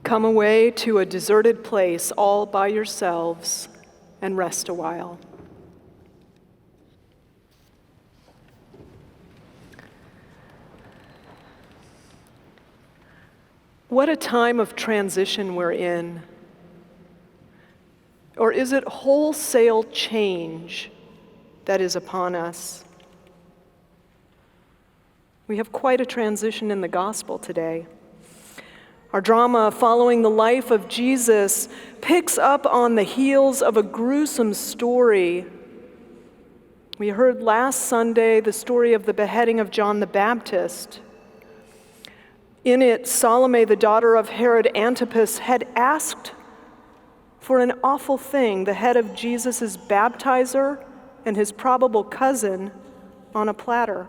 Come away to a deserted place all by yourselves and rest a while. What a time of transition we're in. Or is it wholesale change that is upon us? We have quite a transition in the gospel today. Our drama following the life of Jesus picks up on the heels of a gruesome story. We heard last Sunday the story of the beheading of John the Baptist. In it, Salome, the daughter of Herod Antipas, had asked for an awful thing, the head of Jesus' baptizer and his probable cousin, on a platter.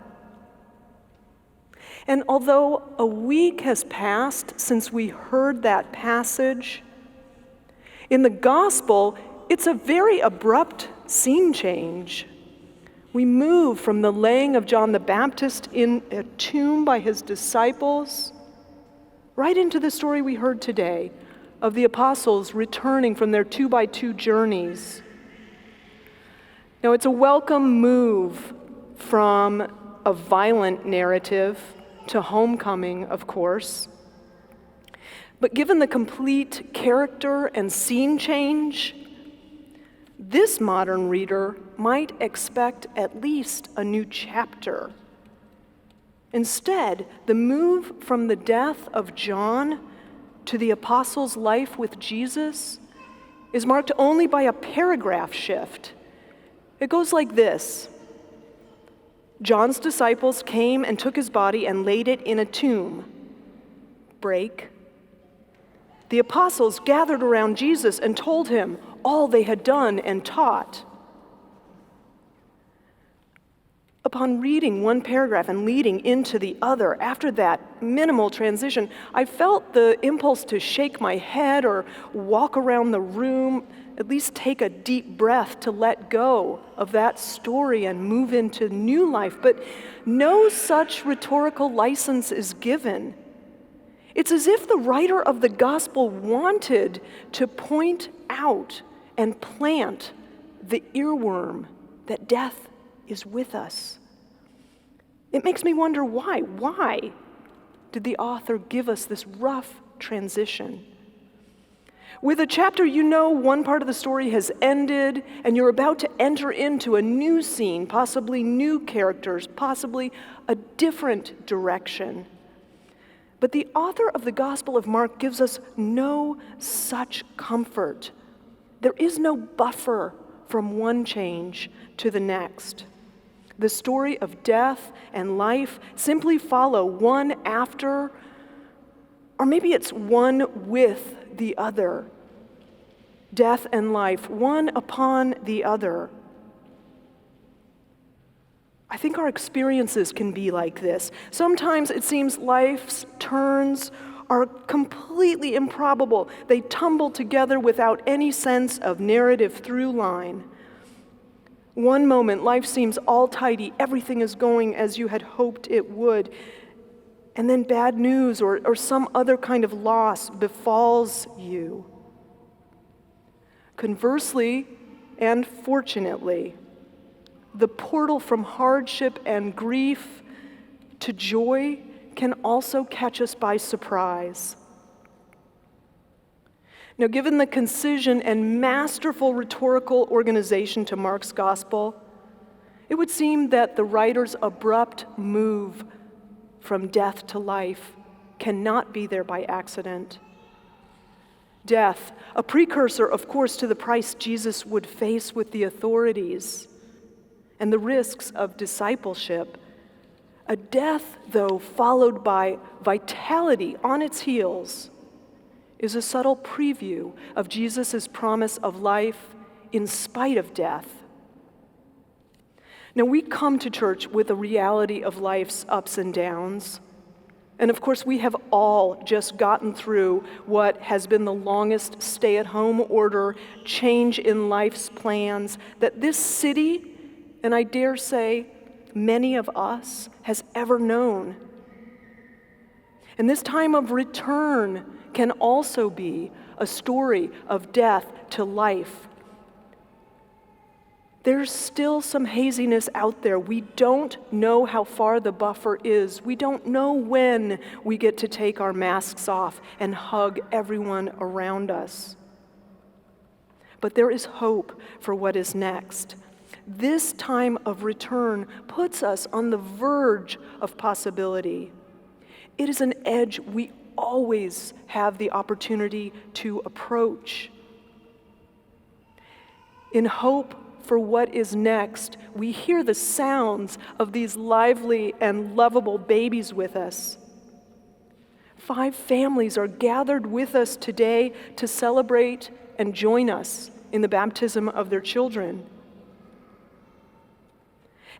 And although a week has passed since we heard that passage, in the gospel, it's a very abrupt scene change. We move from the laying of John the Baptist in a tomb by his disciples right into the story we heard today of the apostles returning from their 2-by-2 journeys. Now, it's a welcome move from a violent narrative to homecoming, of course. But given the complete character and scene change, this modern reader might expect at least a new chapter. Instead, the move from the death of John to the apostles' life with Jesus is marked only by a paragraph shift. It goes like this. John's disciples came and took his body and laid it in a tomb. Break. The apostles gathered around Jesus and told him all they had done and taught. Upon reading one paragraph and leading into the other, after that minimal transition, I felt the impulse to shake my head or walk around the room, at least take a deep breath to let go of that story and move into new life. But no such rhetorical license is given. It's as if the writer of the gospel wanted to point out and plant the earworm that death is with us. It makes me wonder why. Why did the author give us this rough transition? With a chapter, you know one part of the story has ended, and you're about to enter into a new scene, possibly new characters, possibly a different direction. But the author of the Gospel of Mark gives us no such comfort. There is no buffer from one change to the next. The story of death and life simply follow one after, or maybe it's one with the other. Death and life, one upon the other. I think our experiences can be like this. Sometimes it seems life's turns are completely improbable. They tumble together without any sense of narrative through line. One moment, life seems all tidy, everything is going as you had hoped it would. And then bad news or some other kind of loss befalls you. Conversely, and fortunately, the portal from hardship and grief to joy can also catch us by surprise. Now, given the concision and masterful rhetorical organization to Mark's gospel, it would seem that the writer's abrupt move from death to life cannot be there by accident. Death, a precursor, of course, to the price Jesus would face with the authorities and the risks of discipleship. A death, though, followed by vitality on its heels, is a subtle preview of Jesus' promise of life in spite of death. Now, we come to church with a reality of life's ups and downs. And of course, we have all just gotten through what has been the longest stay-at-home order, change in life's plans that this city, and I dare say many of us, has ever known. And this time of return can also be a story of death to life. There's still some haziness out there. We don't know how far the buffer is. We don't know when we get to take our masks off and hug everyone around us. But there is hope for what is next. This time of return puts us on the verge of possibility. It is an edge we always have the opportunity to approach. In hope for what is next, we hear the sounds of these lively and lovable babies with us. 5 families are gathered with us today to celebrate and join us in the baptism of their children.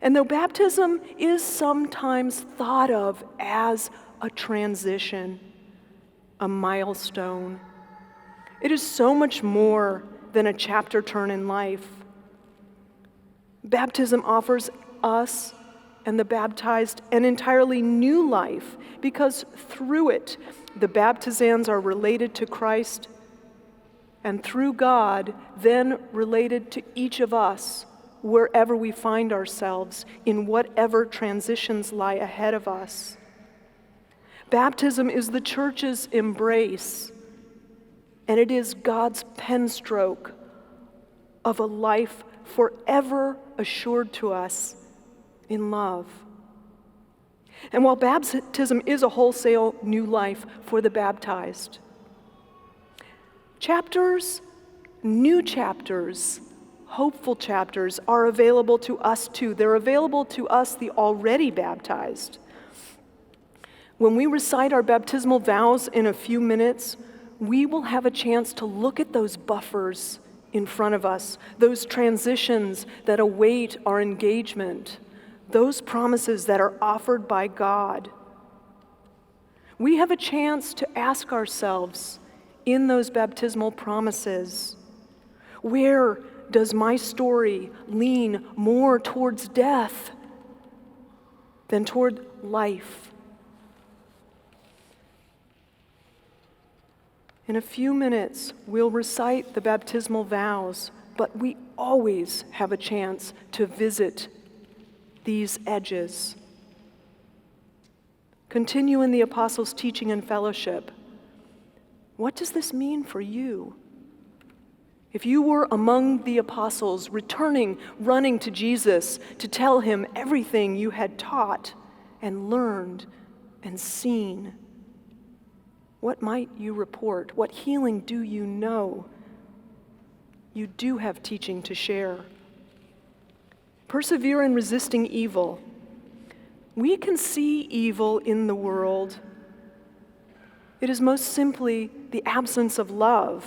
And though baptism is sometimes thought of as a transition, a milestone, it is so much more than a chapter turn in life. Baptism offers us and the baptized an entirely new life because through it, the baptizands are related to Christ and through God, then related to each of us wherever we find ourselves in whatever transitions lie ahead of us. Baptism is the church's embrace, and it is God's pen stroke of a life forever assured to us in love. And while baptism is a wholesale new life for the baptized, new chapters, hopeful chapters are available to us too. They're available to us, the already baptized. When we recite our baptismal vows in a few minutes, we will have a chance to look at those buffers in front of us, those transitions that await our engagement, those promises that are offered by God. We have a chance to ask ourselves in those baptismal promises, where does my story lean more towards death than toward life? In a few minutes, we'll recite the baptismal vows, but we always have a chance to visit these edges. Continue in the apostles' teaching and fellowship. What does this mean for you? If you were among the apostles, running to Jesus to tell him everything you had taught and learned and seen, what might you report? What healing do you know? You do have teaching to share. Persevere in resisting evil. We can see evil in the world. It is most simply the absence of love.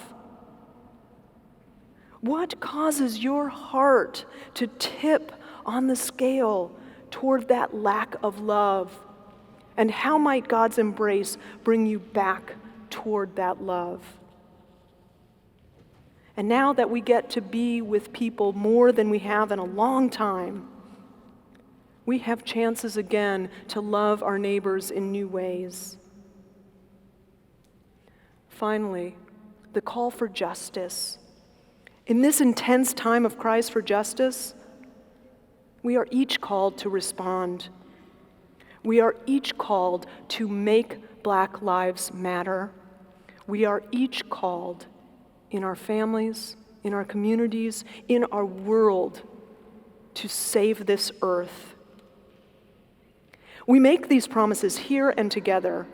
What causes your heart to tip on the scale toward that lack of love? And how might God's embrace bring you back toward that love? And now that we get to be with people more than we have in a long time, we have chances again to love our neighbors in new ways. Finally, the call for justice. In this intense time of cries for justice, we are each called to respond. We are each called to make Black lives matter. We are each called in our families, in our communities, in our world to save this earth. We make these promises here and together,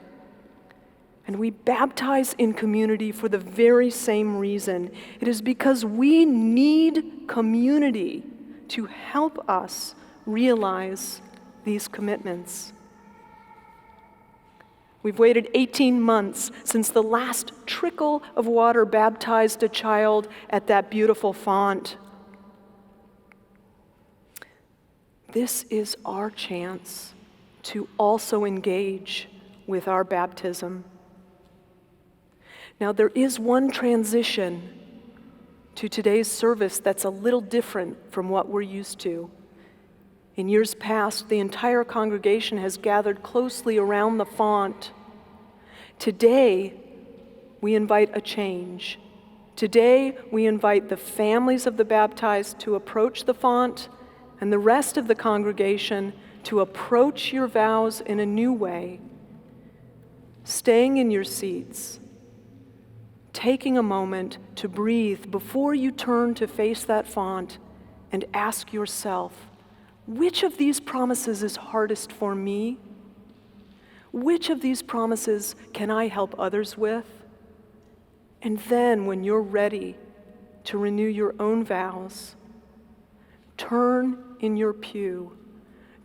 and we baptize in community for the very same reason. It is because we need community to help us realize these commitments. We've waited 18 months since the last trickle of water baptized a child at that beautiful font. This is our chance to also engage with our baptism. Now, there is one transition to today's service that's a little different from what we're used to. In years past, the entire congregation has gathered closely around the font. Today, we invite a change. Today, we invite the families of the baptized to approach the font and the rest of the congregation to approach your vows in a new way, staying in your seats, taking a moment to breathe before you turn to face that font and ask yourself, which of these promises is hardest for me? Which of these promises can I help others with? And then, when you're ready to renew your own vows, turn in your pew,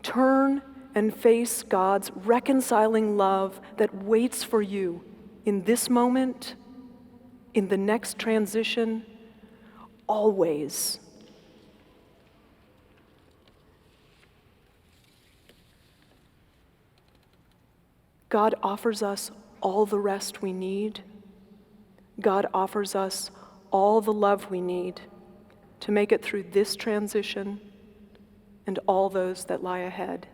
turn and face God's reconciling love that waits for you in this moment, in the next transition, always. God offers us all the rest we need. God offers us all the love we need to make it through this transition and all those that lie ahead.